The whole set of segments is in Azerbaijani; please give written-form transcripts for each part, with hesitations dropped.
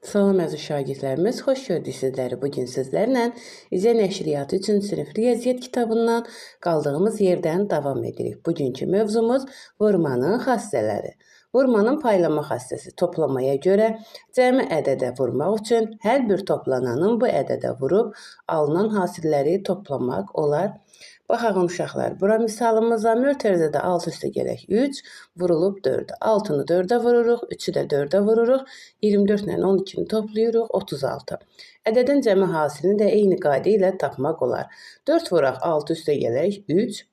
Salam əziz şagirdlərimiz, xoş gördük sizləri. Bugün sizlərlə İzə Nəşriyyatı 3-cü sinif riyaziyyat kitabından qaldığımız yerdən davam edirik. Bugünkü mövzumuz vurmanın xassələri. Vurmanın paylama xassəsi toplamaya görə cəmi ədədə vurmaq üçün hər bir toplananın bu ədədə vurub alınan hasilləri toplamaq olar. Baxın uşaqlar, bura misalımıza mötərizədə 6 üstə gələk 3 vurulub 4. 6-nı 4-ə vururuq, 3-ü də 4-ə vururuq, 24 ilə 12-ni toplayırıq, 36. Ədədin cəmi hasilini də eyni qayda ilə tapmaq olar. 4 vuraq 6 üstə gələk 3.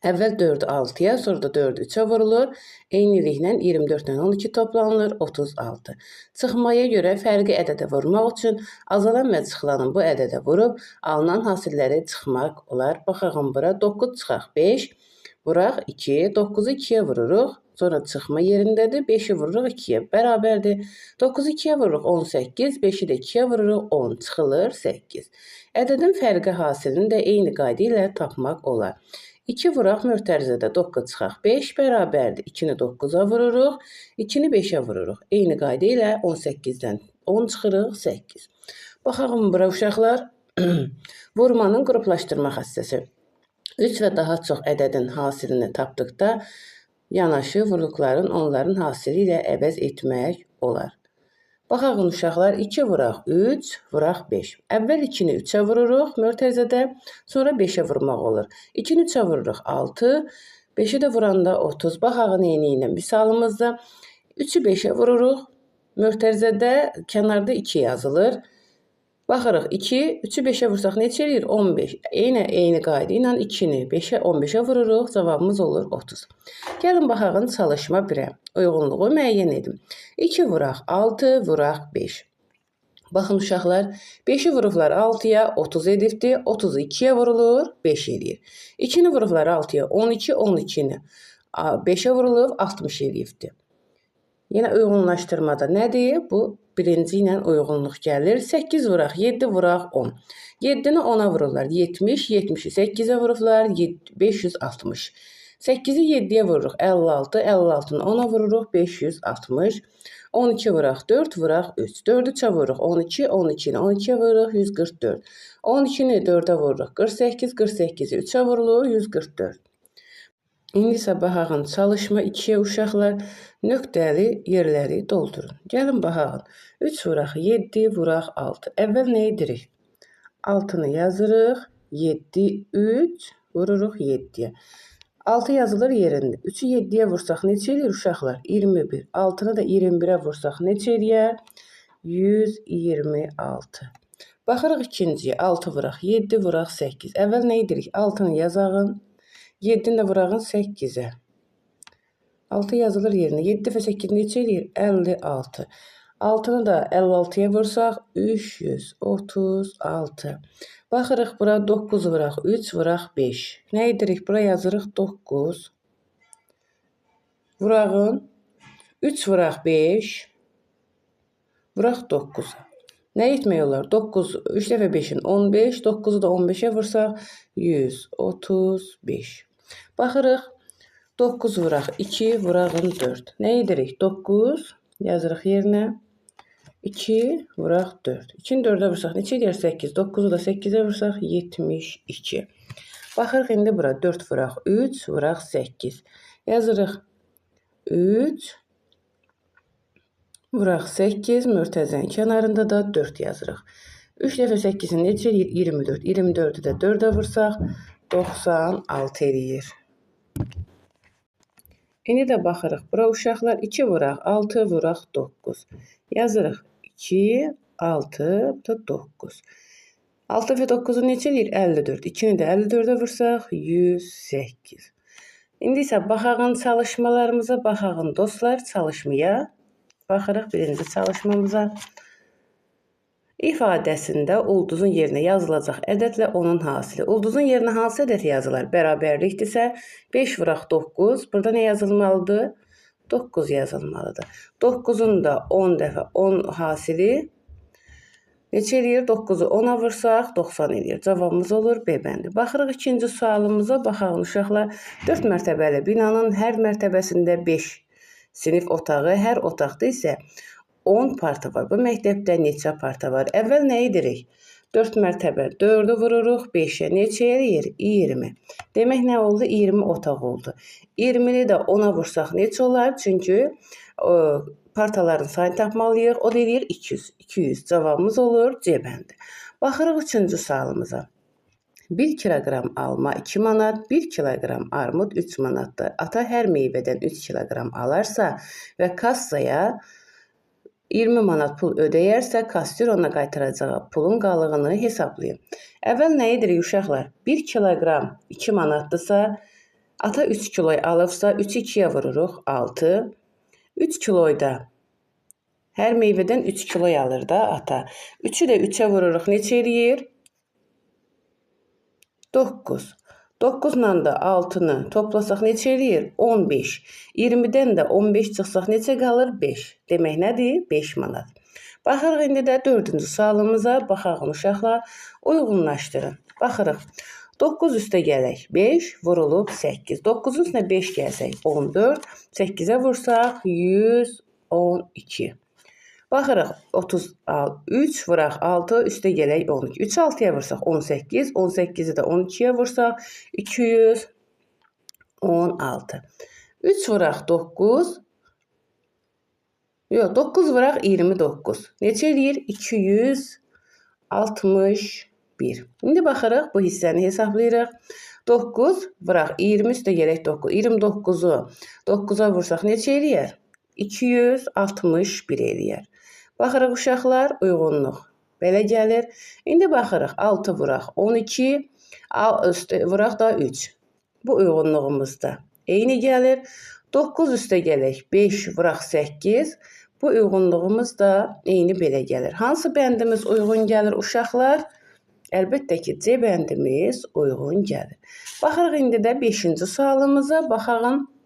Əvvəl 4-ü 6-ya, sonra da 4-ü 3-ə vurulur. Eyniliklə 24 ilə 12 toplanılır, 36. Çıxmaya görə fərqi ədədə vurmaq üçün azalan və çıxılanın bu ədədə vurub alınan hasilləri çıxmaq olar. Baxaq bura 9 çıxaq 5, vuraq 2, 9-u 2-yə vururuq. Sonra çıxma yerindədir, 5-i vururuq 2-yə bərabərdir. 9-u 2-yə vururuq 18, 5-i də 2-yə vururuq 10, çıxılır 8. Ədədin fərqi hasilini də eyni qayda ilə tapmaq olar. 2 vuraq mötərizədə 9 çıxaq 5 bərabərdir. 2-ni 9-a vururuq, 2-ni 5-ə vururuq. Eyni qayda ilə 18-dən 10 çıxırıq 8. Baxaq bura uşaqlar, vurmanın qruplaşdırma xassəsi. 3 və daha çox ədədin hasilini tapdıqda yanaşı vuruqların onların hasili ilə əvəz etmək olar. Baxaq uşaqlar, 2 vuraq 3, vuraq 5. Əvvəl 2-ni 3-ə vururuq mötərizədə, sonra 5-ə vurmaq olur. 2-ni 3-ə vururuq 6, 5-i də vuranda 30. Baxaq neyinə misalımızda 3-ü 5-ə vururuq mötərizədə, kənarda 2 yazılır. Baxırıq 2, 3-ü 5-ə vursaq neçə eləyir? 15. Eyni qayda ilə 2-ni 5-ə, 15-ə vururuq, cavabımız olur 30. Gəlin baxağın çalışma 1-ə. Uyğunluğu müəyyən edin. 2 vuraq 6, vuraq 5. Baxın uşaqlar, 5-i vurublar 6-ya 30 edibdir, 30-u 2-yə vurulur, 5 eləyir. 2-ni vurublar 6-ya 12, 12-ni 5-ə vurulub 60 eləyibdir. Yenə uyğunlaşdırmada nədir? Bu birinci ilə uyğunluq gəlir. 8 vuraq, 7 vuraq 10. 7-ni 10-a vururlar, 70, 70-i 8-ə vururlar, 560. 8-i 7-yə vururuq, 56, 56-nı 10-a vururuq, 560. 12 vuraq 4, vuraq 3. 4-ü 3-ə vururuq, 12, 12-ni 12-yə vururuq, 144. 12-ni 4-ə vururuq, 48, 48-i 3-ə vurulur, 144. İndi isə baxağın çalışma 2-yə uşaqlar nöqtəli yerləri doldurun. Gəlin baxağın. 3 vuraq 7, vuraq 6. Əvvəl nə edirik? 6-nı yazırıq. 7, 3, vururuq 7-yə. 6 yazılır yerində. 3-ü 7-yə vursaq neçə eləyir uşaqlar? 21. 6-nı da 21-ə vursaq neçə eləyər? 126. Baxırıq ikinciyə. 6 vuraq 7, vuraq 8. Əvvəl nə edirik? 6-nı yazağın. 7-ni də vurağın 8-ə. 6 yazılır yerinə. 7 dəfə 8 neçə eləyir? 56. 6-nı da 56-ya vursaq 336. Baxırıq bura 9 vuraq 3, vuraq 5. Nə edirik? Bura yazırıq 9. Vurağın 3 vuraq 5, vuraq 9-a. Nə etmək olar? 9, 3 dəfə 5-in 15, 9-u da 15-ə vursaq 135. Baxırıq 9 vuraq 2, vurağın 4. Nə edirik? 9 yazırıq yerinə. 2 vuraq 4. 2-ni 4-ə vursaq neçə edir? 8. 9-u da 8-ə vursaq 72. Baxırıq indi bura 4 vuraq 3, vuraq 8. Yazırıq 3, vuraq 8, mötərizənin kənarında da 4 yazırıq. 3 dəfə 8-in neçə eləyir? 24. 24-ü də 4-ə vursaq 96 eləyir. İndi də baxırıq. Bura uşaqlar 2 vuraq 6, vuraq 9. Yazırıq 2, 6, bu da 9. 6 və 9-u neçə eləyir? 54. 2-ni də 54-ə vursaq 108. İndi isə baxağın çalışmalarımıza, baxağın dostlar çalışmaya. Baxırıq birinci çalışmamıza. İfadəsində ulduzun yerinə yazılacaq ədədlə onun hasili. Ulduzun yerinə hansı ədəd yazılar? Bərabərlikdirsə 5 vuraq 9. Burada nə yazılmalıdır? 9 yazılmalıdır. 9-un da 10 dəfə 10 hasili neçə eləyir? 9-u 10-a vursaq 90 eləyir. Cavabımız olur B bəndi. Baxırıq ikinci sualımıza. Baxaq uşaqlar. 4 mərtəbəli binanın hər mərtəbəsində 5 sinif otağı, hər otaqda isə 10 parta var. Bu məktəbdə neçə parta var? Əvvəl nə edirik? 4 mərtəbə 4-ü vururuq 5-ə. Neçə eləyir? 20. Demək nə oldu? 20 otaq oldu. 20-ni də 10-a vursaq neçə olar? Çünki partaların sayını tapmalıyıq. O da eləyir 200. 200 cavabımız olur C bəndi. Baxırıq 3-cü sualımıza. 1 kiloqram alma 2 manat, 1 kiloqram armud 3 manatdır. Ata hər meyvədən 3 kiloqram alarsa və kassaya 20 manat pul ödəyərsə, kassir ona qaytaracağı pulun qalığını hesablayın. Əvvəl nə edirik uşaqlar? 1 kiloqram 2 manatdırsa, ata 3 kiloy alıbsa, 3-ü 2-yə vururuq 6. 3 kiloyda hər meyvədən 3 kiloy alır da ata. 3-ü də 3-ə vururuq neçə eləyir? 9. 9-la da 6-nı toplasaq neçə eləyir? 15. 20-dən də 15 çıxsaq neçə qalır? 5. Demək nədir? 5 manat. Baxırıq indi də 4-cü sualımıza. Baxaq uşaqlar. Uyğunlaşdırın. Baxırıq. 9 üstə gələk. 5 vurulub 8. 9-un üstünə 5 gəlsək 14. 8-ə vursaq 112. Baxırıq 33 vuraq 6 üstə gələk 12. 3 6-ya vursaq 18. 18-i də 12-yə vursaq 216. 3 vuraq 9. Yox 9 vuraq 29. Neçə eləyir? 261. İndi baxırıq bu hissəni hesablayırıq. 9 vuraq 20 üstə gələk 9. 29-u 9-a vursaq neçə eləyər? 261 eləyər. Baxırıq uşaqlar, uyğunluq belə gəlir. İndi baxırıq 6 vuraq 12, vuraq da 3. Bu uyğunluğumuzda eyni gəlir. 9 üstə gələk 5 vuraq 8. Bu uyğunluğumuz da eyni belə gəlir. Hansı bəndimiz uyğun gəlir uşaqlar? Əlbəttə ki, C bəndimiz uyğun gəlir. Baxırıq indi də 5-ci sualımıza. Baxağın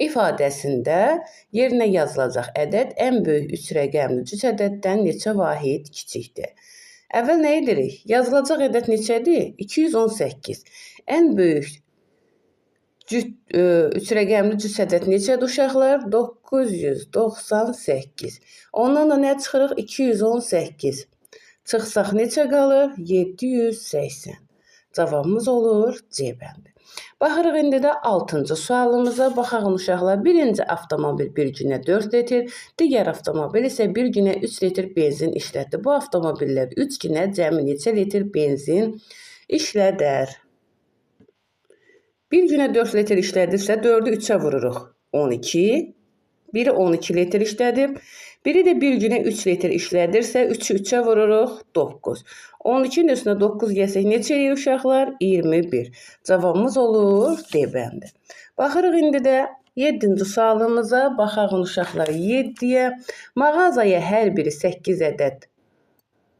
ifadəsində yerinə yazılacaq ədəd ən böyük 3 rəqəmli cüt ədəddən neçə vahid kiçikdir? Əvvəl nə edirik? Yazılacaq ədəd neçədir? 218. Ən böyük 3 rəqəmli cüt ədəd neçədir uşaqlar? 998. Ondan da nə çıxırıq? 218. Çıxsaq neçə qalır? 780. Cavabımız olur C bəndi. Baxırıq indi də 6-cı sualımıza. Baxaq uşaqlar. Birinci avtomobil bir günə 4 litr, digər avtomobil isə bir günə 3 litr benzin işlətdi. Bu avtomobillər 3 günə cəmi neçə litr benzin işlədər? Bir günə 4 litr işlədirsə 4-ü 3-ə vururuq. 12. Biri 12 litr işlədib. Biri də bir günə 3 litr işlədirsə 3-ü 3-ə vururuq. 9. 12-nin üstünə 9 gəlsək neçə eləyir uşaqlar? 21. Cavabımız olur D bəndi. Baxırıq indi də 7-ci sualımıza. Baxaq uşaqlar 7-yə. Mağazaya hər biri 8 ədəd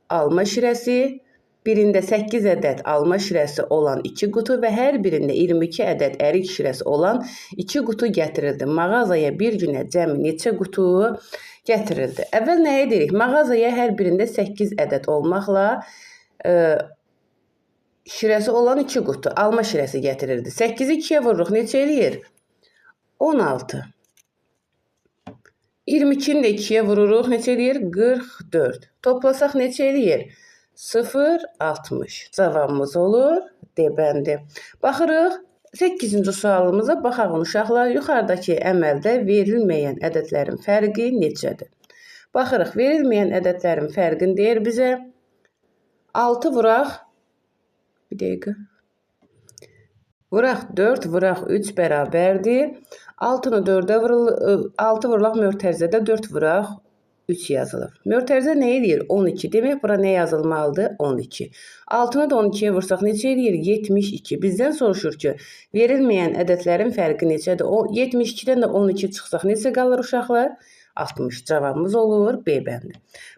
alma şirəsi, birində 8 ədəd alma şirəsi olan 2 qutu və hər birində 22 ədəd ərik şirəsi olan 2 qutu gətirildi. Mağazaya bir günə cəmi neçə qutu gətirildi? Əvvəl nə edirik? Mağazaya hər birində 8 ədəd olmaqla şirəsi olan 2 qutu alma şirəsi gətirildi. 8-i 2-yə vururuq. Neçə eləyir? 16. 22-ni də 2-yə vururuq. Neçə eləyir? 44. Toplasaq neçə eləyir? 0,60. Cavabımız olur D bəndi. Baxırıq 8-ci sualımıza. Baxaq uşaqlar. Yuxarıdakı əməldə verilməyən ədədlərin fərqi neçədir? Baxırıq. Verilməyən ədədlərin fərqini deyir bizə. 6 vuraq. Bir dəqiqə. Vuraq 4, vuraq 3 bərabərdir. 6-nı 4-ə vurulur. 6 vurulaq mötərizədə 4 vuraq 3 yazılır. Mötərizə nə edir? 12. Demək, bura nə yazılmalıdır? 12. 6-nı da 12-yə vursaq neçə edir? 72. Bizdən soruşur ki, verilməyən ədədlərin fərqi neçədir? 72-dən də 12 çıxsaq neçə qalır uşaqlar? 60. Cavabımız olur B bəndi.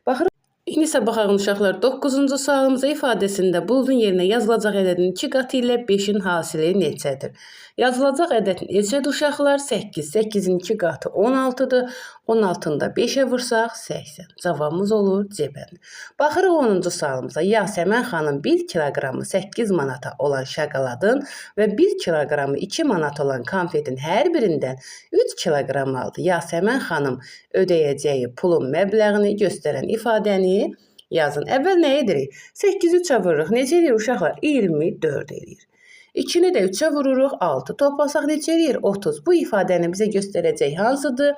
Baxırıq İndi isə baxaq uşaqlar 9-cu sualımıza ifadəsində buludun yerinə yazılacaq ədədin 2 qatı ilə 5-in hasili neçədir? Yazılacaq ədəd neçədir uşaqlar? 8. 8-in 2 qatı 16-dır. 16-nı da 5-ə vursaq 80. Cavabımız olur C-bəndi. Baxırıq 10-cu sualımıza. Yasəmən xanım 1 kiloqramı 8 manata olan şokoladın və 1 kiloqramı 2 manat olan konfetin hər birindən 3 kiloqram aldı. Yasəmən xanım ödəyəcəyi pulun məbləğini göstərən ifadəni yazın. Əvvəl nə edirik? 8-i 3-ə vururuq. Necə edir uşaqlar? 24 edir. 2-ni də 3-ə vururuq. 6 toplasaq necə edir? 30. Bu ifadəni bizə göstərəcək hansıdır?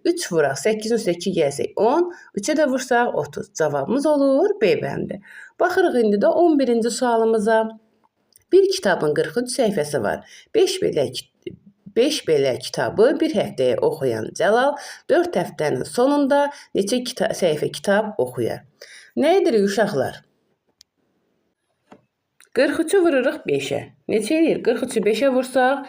3 vuraq. 8-in üstə 2 gəlsək 10. 3-ə də vursaq 30. Cavabımız olur B bəndi. Baxırıq indi də 11-ci sualımıza. Bir kitabın 43 səhifəsi var. 5 belə kitabı bir həftəyə oxuyan Cəlal 4 həftənin sonunda neçə səhifə kitab oxuyar? Nə edirik uşaqlar? 43-ü vururuq 5-ə. Neçə edir? 43-ü 5-ə vursaq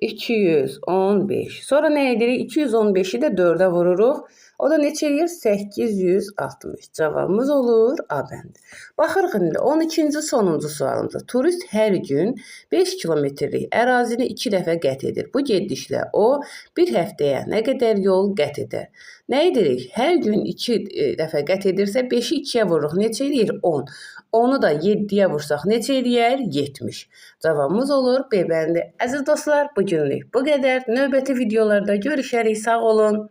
215. Sonra nə edirik? 215-i də 4-ə vururuq. O da neçə edir? 860. Cavabımız olur A bəndi. Baxırıq indi 12-ci sonuncu sualımıza. Turist hər gün 5 kilometrlik ərazini 2 dəfə qət edir. Bu gedişlə o bir həftəyə nə qədər yol qət edər? Nə edirik? Hər gün 2 dəfə qət edirsə 5-i 2-yə vururuq. Neçə edir? 10. Onu da 7-yə vursaq neçə edir? 70. Cavabımız olur B bəndi. Əziz dostlar, bugünlük bu qədər. Növbəti videolarda görüşərik. Sağ olun.